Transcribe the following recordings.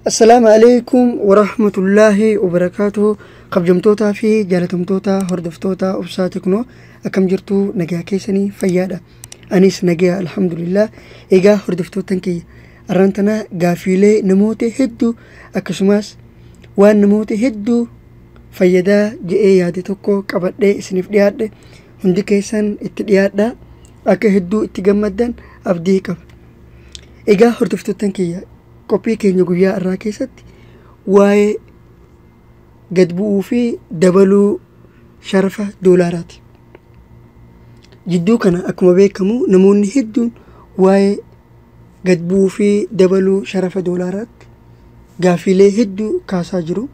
السلام عليكم ورحمة الله وبركاته. قبجمتوتا في جالتمتوتا هردفتوتا وبساتكنو أكم جرتو نجا كيسني فيادا أنيس نجا الحمد لله إيجا هردفتوتن كي أرانتنا غافيلي نموتي هدو أكسماس وان نموتي هدو فيادا جئي يادي توكو قبضي اسنيف دياد هندي كيسن اتدياد أكا هدو اتقمدن أبدي قب إيجا هردفتوتن كي koppii keenya guyyaa irraa keessatti waa'ee gad bu'uu fi dabaluu sharafa doolaaraati. Jidduu kana akkuma beekamu namoonni hedduun waa'ee gad bu'uu fi dabaluu sharafa doolaaraatti gaafiilee hedduu kaasaa jiru.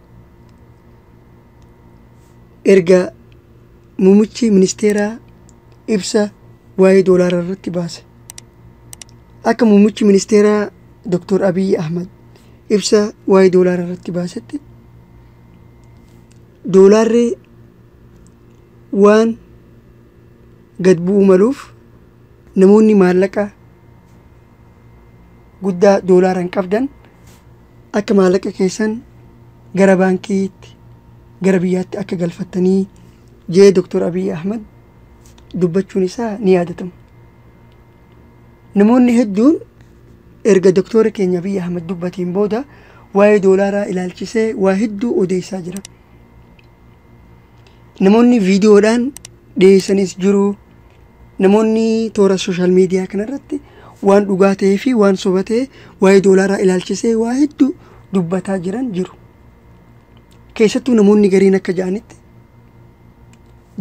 Erga muummichi ministeeraa ibsa waa'ee doolaaraa irratti baase akka muummichi ministeeraa Dr. Abiy Ahmed ibsa waa'ee doolaaraa irratti baasetti doolaarri waan gad bu'uu maluuf namoonni maalaqa guddaa doolaaraan qabdan akka maalaqa keessan gara baankiitti gara biyyatti akka galfattanii jee Dr. Abiy Ahmed dubbachuun isaa ni yaadatama. Namoonni hedduun erga Dr. keenya Abiy Ahmed dubbatiin booda waa'ee doolaaraa ilaalchisee waa hedduu odeessaa jira. Namoonni viidiyoodhaan dhiyeessanis jiru. Namoonni toora sooshaal miidiyaa kanarratti waan dhugaa ta'ee fi waan soba ta'e waa'ee doolaaraa ilaalchisee waa hedduu dubbataa jiran jiru. Keessattuu namoonni gariin akka ja'anitti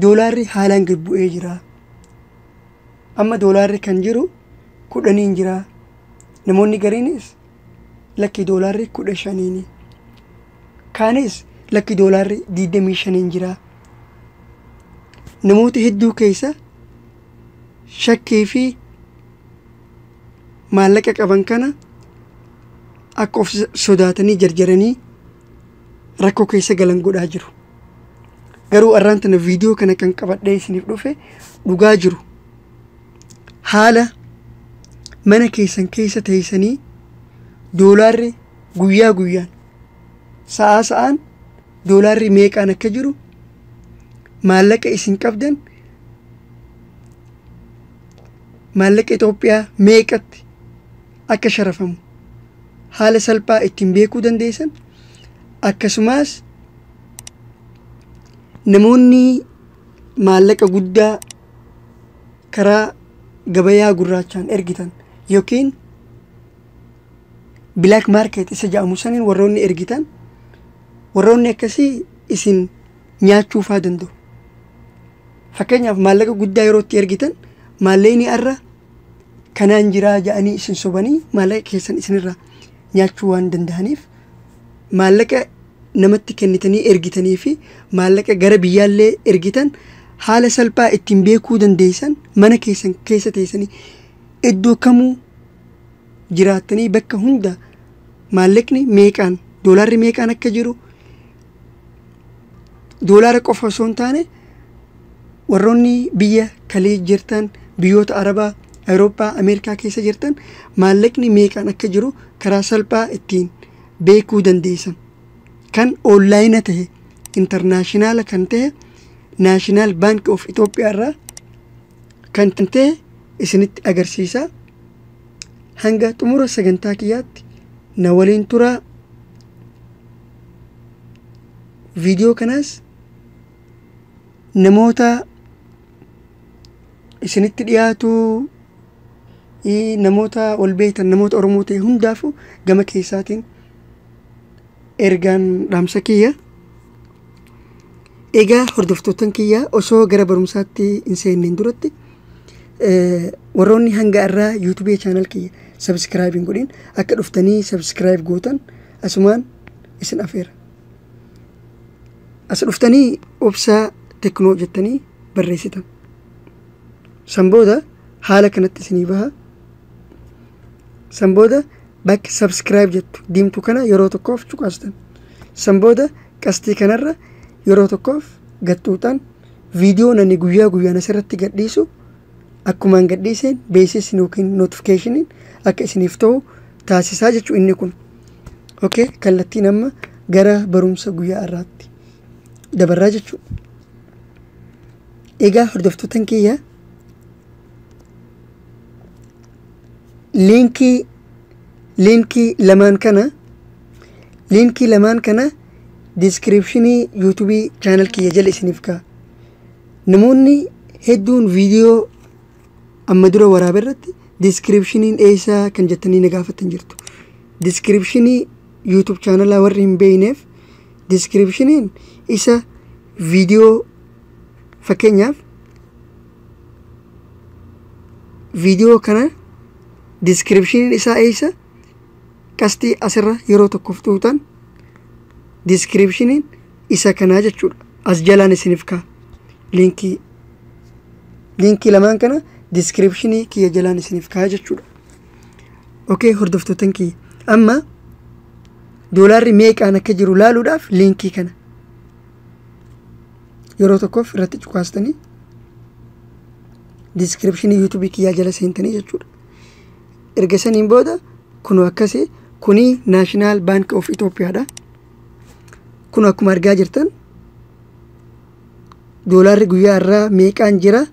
doolaarri haalaan gad bu'ee jira. Amma doolaarri kan jiru 10 jira. Namoonni gariinis lakki doolaarri 15 kaanis lakki doolaarri 25 jira. Namoota hedduu keessa shakkii fi maallaqa qaban kana akka of sodaatanii jarjaranii rakkoo keessa galan godhaa jiru. Garuu arraan tana viidiyoo kana kan qabadhee isiniif dhufe dhugaa jiru. Haala mana keessan keessa teessanii doolaarri guyyaa guyyaan sa'a sa'aan doolaarri meeqaan akka jiru maallaqa isin qabdan maallaqa Itoophiyaa meeqatti akka sharafamu haala salphaa ittiin beekuu dandeessan. Akkasumas namoonni maallaqa guddaa karaa gabayaa gurraachaan ergitan yookiin black market isa jedhamu saniin warroonni ergitan warroonni akkasii isin nyaachuufaa danda'u. Fakkeenyaaf maallaqa guddaa yeroo itti ergitan maallaqni arra kanaan jiraa jedhanii isin sobanii maallaqa keessan isinirraa nyaachuu waan danda'aniif maallaqa namatti kennitanii ergitanii fi maallaqa gara biyyaallee ergitan haala salphaa ittiin beekuu dandeessan mana keessan keessa teessanii iddoo kamuu jiraattanii bakka hunda maallaqni meeqaan doolaarri meeqaan akka jiru doolaara qofa osoo hin taane warroonni biyya kalee jirtan biyyoota Arabaa, Awurooppaa, Ameerikaa keessa jirtan maallaqni meeqaan akka jiru karaa salphaa ittiin beekuu dandeessan. Kan onlaayina ta'e intarnaashinaala kan ta'e National Bank of Ethiopia irraa kan ta'e isinitti agarsiisa. Hanga xumura sagantaa kiyyaatti na waliin turaa. Viidiyoo kanaas namoota isinitti dhiyaatu namoota wal beektan namoota Oromoo ta'e hundaafu gama keessaatiin ergaan dhaamsa kiyya. Egaa hordoftootan kiyya osoo gara barumsaatti hin seenneen duratti warroonni hanga irraa YouTube channel kiyya subscribe hin godhin akka dhuftanii subscribe gootan asumaan isin afeera. As dhuftanii obsaa teknoo jettanii barreessitan. Sanbooda haala kanatti isinii baha. Sanbooda bakka subscribe jettu diimtuu kana yeroo tokkoof cuqaastan. Sanbooda qastii kanarra yeroo tokkoof gattuutaan viidiyoo nani guyyaa guyyaan asirratti gadhiisu akkumaan gadhiiseen beeksisni yookiin notificationin akka isiniif ta'u taasisaa jechuu inni kun. Okay, kallattiin amma gara barumsa guyyaa irraatti dabarraa jechuudha. Egaa hordoftoota kiyya linkii lamaan kana descriptionii YouTube channel kiyya jala isiniif ka'a. Namoonni hedduun viidiyoo amma dura waraaba irratti descriptioniin eessaa kan jettanii na gaafatan jirtu. Descriptionii YouTube channel warri hin beeyneef descriptioniin isa viidiyoo fakkeenyaaf viidiyoo kana descriptioniin isaa eessa qastii asirra yeroo tokkoof tuutan descriptioniin isa kanaa jechuudha. As jalaan isiniif ka'a. Linkii lamaan kana descriptionii kiyya jalaan isiniif ka'a jechuudha. Okay, hordoftoota kiyya amma doolaarri meeqaan akka jiru laaluudhaaf linkii kana yeroo tokkoof irratti cuqaastanii descriptionii YouTube kiyyaa jala seentanii jechuudha. Erga saniin booda kunu akkasii kuni National Bank of Ethiopiaadha. Kun akkuma argaa jirtan doolaarri guyyaa irraa meeqaan jira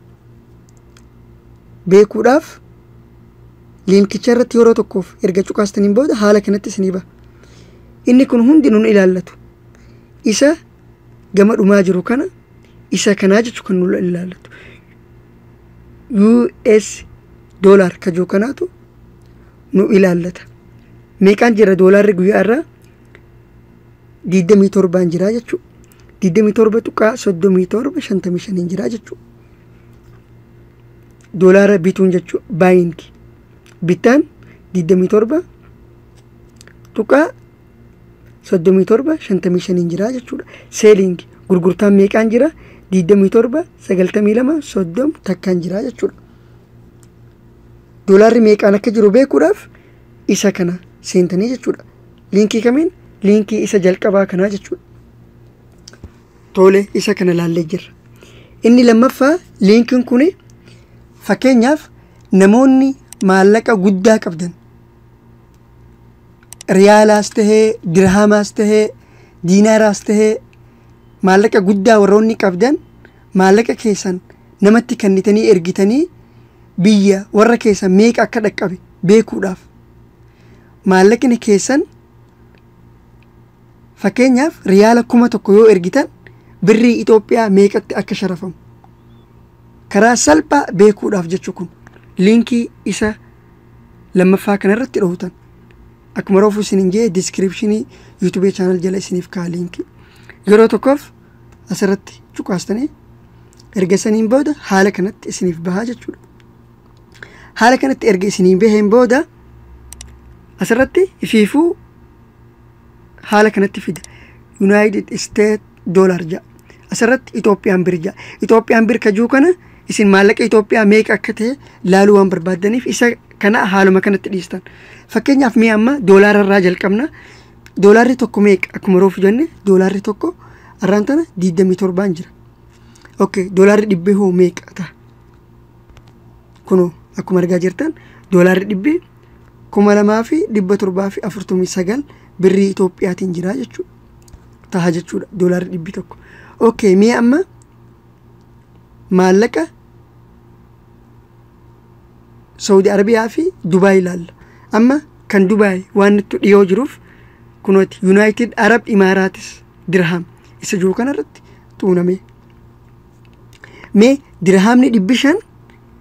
beekuudhaaf linkicha irratti yeroo tokkoof erga cuqaastaniin booda haala kanatti isinii ba'a. Inni kun hundi nun ilaallatu. Isa gama dhumaa jiru kana isa kanaa jechu kan nun ilaallatu. US dollar kajuu kanaatu nu ilaallata. Meeqaan jira doolaarri guyyaa irraa 27 jira jechuudha. 27 tuqaa 37 55 jira jechuudha. Doolaara bituun jechuudha. Buying bitaan 27 tuqaa 37 55 jira jechuudha. Selling gurgurtaan meeqaan jira 27 92 30 takkaan jira jechuudha. Doolaarri meeqaan akka jiru beekuudhaaf isa kana seentanii jechuudha. Linkii kamiin? Linkii isa jalqabaa kanaa jechuudha. Tole isa kana laallee jirra. Inni lammaffaa linkiin kun fakkeenyaaf namoonni maalaqa guddaa qabdan riyaalaas tahee dirhamaas tahee diinaaraas tahee maalaqa guddaa warroonni qabdan maalaqa keessan namatti kennitanii ergitanii biyya warra keessan meeqa akka dhaqqabe beekuudhaaf maallaqni keessan fakkeenyaaf riyaala 1000 yoo ergitan birrii Itoophiyaa meeqatti akka sharafamu karaa salphaa beekuudhaaf jechuu kun linkii isa lammaffaa kanarratti dhootan. Akkuma roofu isinin jee descriptionii YouTube channel jala isiniif ka'a linkii. Yeroo tokkoof asirratti cuqaastanii erga saniin booda haala kanatti isiniif bahaa jechuudha. Haala kanatti erga isiniin baheen booda asirratti ifiifuu haala kanatti fida. United States dollar ja'a. Asirratti Itoophiyaan bir ja'a. Itoophiyaan bir kajuu kana isin maallaqa Itoophiyaa meeqa akka ta'e laaluu waan barbaadaniif isa kana haaluma kanatti dhiistan. Fakkeenyaaf mee amma doolaara irraa jalqabna. Doolaarri tokko meeqa akkuma roofu jenne doolaarri tokko arraan tana 27 jira. Okay, doolaarri dhibbee hoo meeqa ta'a? Kunoo akkuma argaa jirtan doolaarri dhibbee 2749 birrii Itoophiyaatiin jira jechuudha. Taha jechuudha doolaarri dhibbi tokko. Okay, mee amma maallaqa Saudi Arabiyaa fi Dubai ilaalla. Amma kan Dubai waan nutti dhiyoo jiruuf kunooti United Arab Emirates dirham isa jiru kanarratti tuuname. Mee dirhamni 500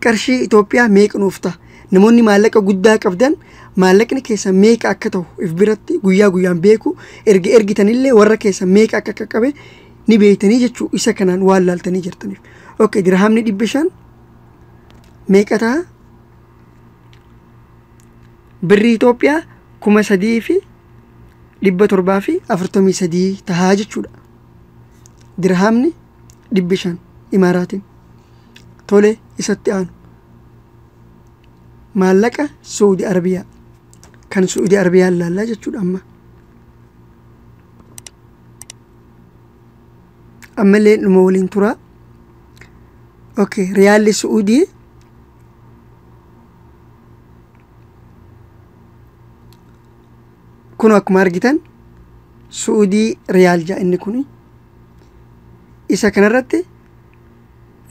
qarshii Itoophiyaa meeqa nuuf ta'a? Namoonni maallaqa guddaa qabdan maallaqni keessan meeqa akka ta'u if biratti guyyaa guyyaan beeku ergitanillee warra keessan meeqa akka qaqqabe ni beeytanii jechuu isa kanaan waan laaltanii jirtaniif. Okay, dirhamni 500 meeqa ta'a? Birrii Itoophiyaa 3,743 tahaa jechuudha. Dirhamni 500 Imaaraatiin. Tole isatti aanu maallaqa Saudi Arabiyaa kan Saudi Arabiyaa laallaa jechuudha ammallee dhuma waliin turaa. Okay, riyaalli Saudi kun akkuma argitan Suudii riyaal ja'a inni kun. Isa kanarratti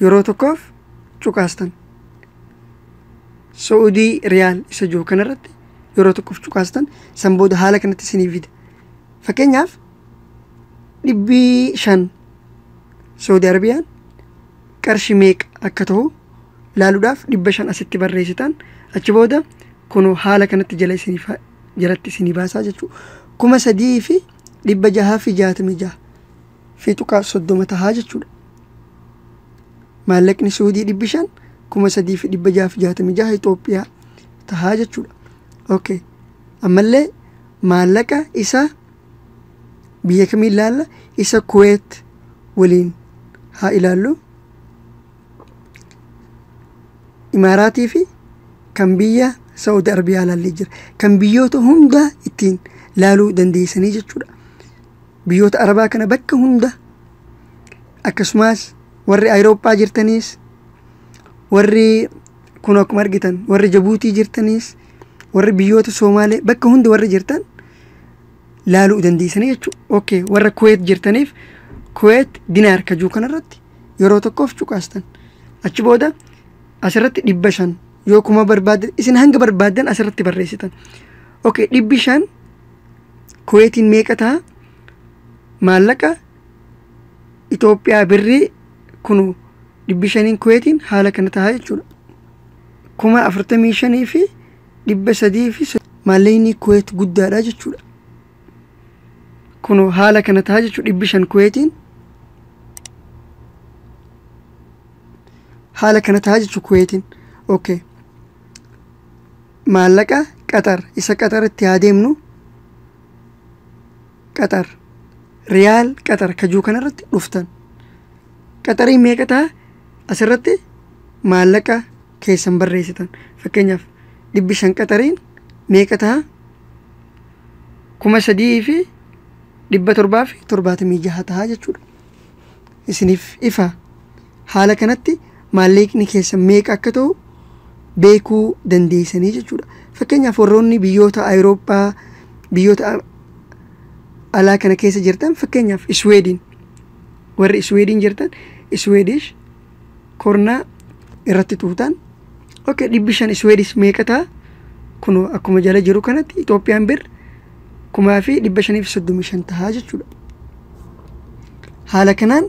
yeroo tokkoof cuqaastan. Suudii riyaal isa jiru kanarratti yeroo tokkoof cuqaastan san booda haala kanatti isiniif fida. Fakkeenyaaf 500 Saudi Arabiyaan qarshii meeqa akka ta'u laaluudhaaf 500 asitti barreessitan achi booda kun haala kanatti jalatti isinii baasaa jechuudha. 3,666 fi tuqaa 30 tahaa jechuudha. Maallaqni Suudii 500 3,666 Itoophiyaa tahaa jechuudha. Okay. Ammallee maallaqa isa biyya kamii ilaalla? Isa Kuwait waliin haa ilaallu. Imaaraatii fi kan biyya Saudi Arabiyaa ilaallee jira. Kan biyyoota hundaa ittiin laaluu dandeessanii jechuudha. Biyyoota Arabaa kana bakka hunda akkasumas warri Awurooppaa jirtaniis warri kun akkuma argitan warri Jabuutii jirtaniis warri biyyoota Soomaalee bakka hunda warri jirtan laaluu dandeessanii jechuudha. Okay, warra Kuwait jirtaniif Kuwait dinaar kajuu kanarratti yeroo tokkoof cuqaastan. Achi booda asirratti 500 yoo kuma barbaadan isin hanga barbaadan asirratti barreessitan. Okay, 500 Kuwaitiin meeqa ta'a? Maallaqa Itoophiyaa birrii kun 500 Kuwaitiin haala kana ta'a jechuudha. 45,000 fi 300 fi maallaqni Kuwait guddaadha jechuudha. Kun haala kana ta'a jechuudha. 500 Kuwaitiin haala kana ta'a jechuudha Kuwaitiin. Okay. Maallaqa Qatar isa Qataritti haa deemnu. Qatar riyaal Qatar kajuu kanarratti dhuftan. Qaxariin meeqa ta'a? Asirratti maallaqa keessan barreessitan. Fakkeenyaaf 500 Qaxariin meeqa ta'a? 3,776 ta'a jechuudha. Isiniif ifa. Haala kanatti maallaqni keessan meeqa akka ta'u beekuu dandeessanii jechuudha. Fakkeenyaaf warroonni biyyoota Awurooppaa biyyoota alaa kana keessa jirtan fakkeenyaaf Isweedin warri Isweedin jirtan Isweedish kornaa irratti tuutan. Okay, 500 Isweedish meeqa ta'a? Kun akkuma jala jiru kanatti Itoophiyaan bir 1,535 ta'a jechuudha. Haala kanaan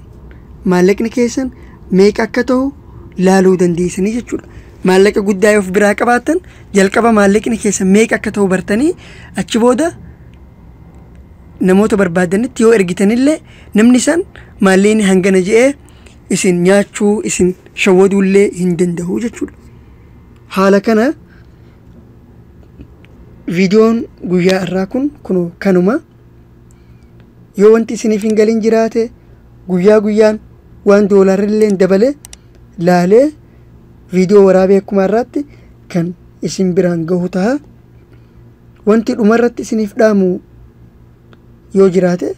maallaqni keessan meeqa akka ta'u laaluu dandeessanii jechuudha. Maallaqa guddaa yoo of biraa qabaattan jalqaba maallaqni keessan meeqa akka ta'u bartanii achi booda namoota barbaadanitti yoo ergitanillee namni san maallaqni hangana je'ee isin nyaachuu isin shawwaduullee hin danda'u jechuudha. Haala kana viidiyoon guyyaa irraa kun kanuma. Yoo wanti isiniif hin galin jiraate guyyaa guyyaan waan doolaarrillee dabale laalee viidiyoo waraabee akkuma irratti kan isin biraan gahu ta'a. Wanti dhumarratti isiniif dhaamu yoo jiraate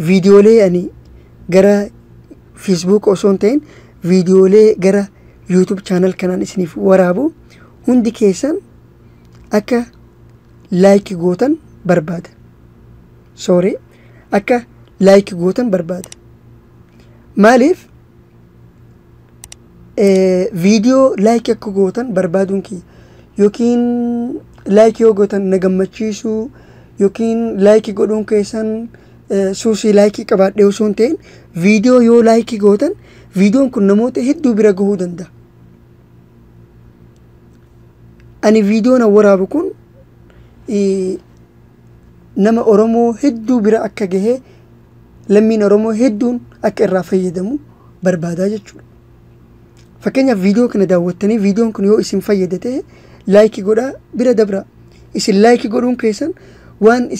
viidiyoolee ani gara Facebook osoo hin ta'in viidiyoolee gara YouTube channel kanaan isiniif waraabu hundi keessan akka like gootan barbaada. Sorry, akka like gootan barbaada. Maaliif viidiyoo like akka gootan barbaaduun kiyya yookiin like yoo gootan na gammachiisu yookiin like godhuun keessan suusii like qabaadhee osoo hin ta'in viidiyoo yoo like gootan viidiyoon kun namoota hedduu bira gahuu danda'a. Ani viidiyoon waraabu kun nama Oromoo hedduu bira akka gahee lammiin Oromoo hedduun akka irraa fayyadamu barbaadaa jechuudha. Fakkeenyaaf viidiyoo kana daawwattanii viidiyoon kun yoo isin fayyada ta'e like godhaa bira dabraa. Isin like godhuun keessan waan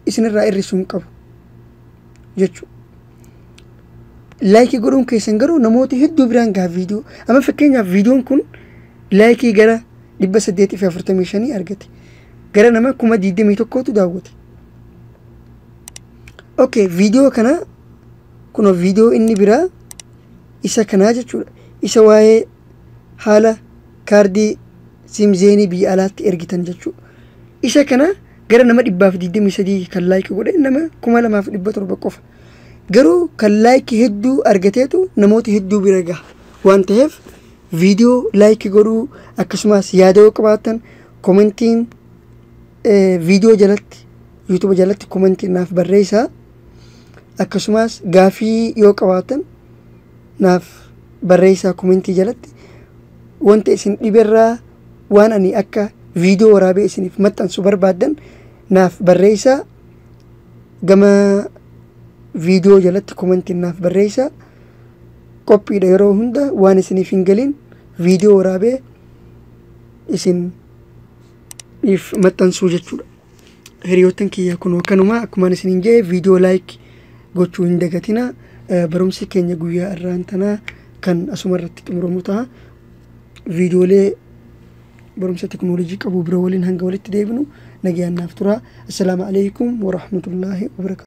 isinirraa hir'isu hin qabu jechuudha. Like godhuun keessan garuu namoota hedduu biraan gaha viidiyoo. Amma fakkeenyaaf viidiyoon kun like gara 845 argate. Gara nama 21,000tu daawwate. Okay, viidiyoo kana kun viidiyoo inni biraa isa kanaa jechuudha. Isa waa'ee haala kaardii simzeenii biyya alaatti ergitan jechuudha. isa kana gara nama 123 kan laayikii godhe nama 2700 qofa. Garuu kan laayikii hedduu argateetu namoota hedduu bira gaha waan ta'eef viidiyoo laayikii godhuu akkasumas yaada yoo qabaattan komentiin viidiyoo jalatti YouTube jalatti komentiin naaf barreessaa. Akkasumas gaaffii yoo qabaattan naaf barreessaa komentii jalatti. Wanta isin dhiberraa waan ani akka viidiyoo waraabee isiniif maxxansu barbaaddan naaf barreessaa. Gama viidiyoo jalatti komentiin naaf barreessaa. Qophiidha yeroo hunda waan isiniif hin galin viidiyoo waraabee isiniif maxxansuu jechuudha. Hiriyoottan kiyya kun kanuma akkuma isiniin jedhe viidiyoo laayik gochuu hin dagatina. Barumsi keenya guyyaa irraan tanaa kan asuma irratti xumuramu ta'a. Viidiyoolee barumsa teknoolojii qabu bira waliin hanga walitti deebinu nagayaan naaf tura. Assalaamu alaykum wa rahmatullahi wa barakatuh.